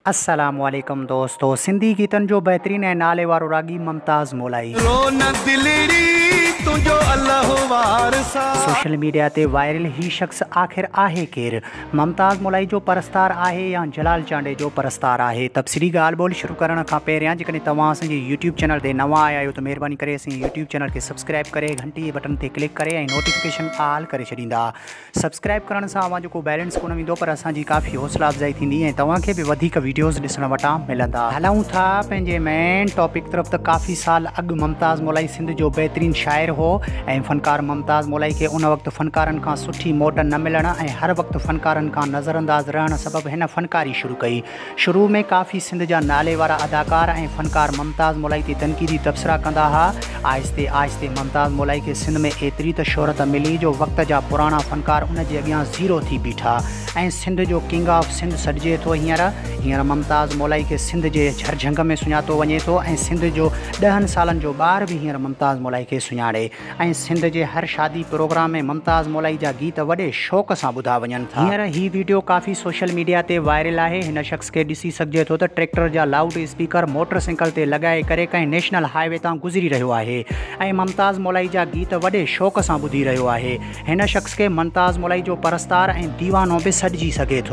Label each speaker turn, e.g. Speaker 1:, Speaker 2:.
Speaker 1: अस्सलामुअलैकुम दोस्तों, सिंधी गीतन जो बेहतरीन ऐं नाले वारो रागी मुमताज़ मोलाई सोशल मीडिया ते वायरल ही शख्स आख़िर आहे केरु? मुमताज़ मोलाई जो परस्तार आहे या जलाल चांडे जो परस्तार आहे? तफ़सीली ॻाल्हि ॿोल शुरू करण खां पहिरियां जेकॾहिं तव्हां असांजे यूट्यूब चैनल ते नवां आया आहियो त महिरबानी करे असांजे यूट्यूब चैनल खे सब्सक्राइब करे घंटी जे बटन ते क्लिक करे ऐं नोटिफिकेशन ऑल करे छॾींदा। सब्सक्राइब करण सां अव्हां जेको बैलेंस कोन वेंदो पर असांजी काफ़ी हौसला अफ़ज़ाई थींदी ऐं तव्हांखे बि वधीक वीडियोज़ ॾिसण वटां मिलंदा। हलूं था पंहिंजे मेन टॉपिक तरफ़। त काफ़ी साल अॻु मुमताज़ मोलाई सिंध जो बहितरीन शाइर हो ऐं फ़नकार मुमताज़ मोलाई खे उन वक़्तु फ़नकारनि खां सुठी मोट न मिलण ऐं हर वक़्तु फ़नकारनि खां नज़रअंदाज़ रहण सबबु हिन फ़नकारी शुरू कई। शुरू में काफ़ी सिंध जा नाले वारा अदाकार ऐं फ़नकार मुमताज़ मोलाई ते तनक़ीदी तबसरा कंदा हुआ। आहिस्ते आहिस्ते मुमताज़ मोलाई खे सिंध में एतिरी त शोहरत मिली जो वक़्त जा पुराणा फ़नकार उन जे अॻियां ज़ीरो थी बीठा ऐं सिंध जो किंग ऑफ सिंध सॾिजे थो। हींअर मुमताज़ मोलाई खे सिंध जे झरझंग में सुञातो वञे थो ऐं सिंध जो 10 सालनि जो ॿार बि हींअर मुमताज़ मोलाई खे सुञाणे ऐं सिंध जे हर शादी प्रोग्राम में मुमताज़ मोलाई जा गीत वॾे शौक़ सां ॿुधा वञनि था। हींअर ही वीडियो काफ़ी सोशल मीडिया ते वायरल आहे। हिन शख़्स खे ॾिसी सघिजे थो त ट्रैक्टर जा लाउड स्पीकर मोटरसाइकिल ते लॻाए करे कंहिं नेशनल हाईवे तां गुज़री रहियो आहे ऐं मुमताज़ मोलाई जा गीत वॾे शौक़ सां ॿुधी रहियो आहे। हिन शख़्स खे मुमताज़ मोलाई जो परस्तार ऐं दीवानो बि सॾिजी सघे थो।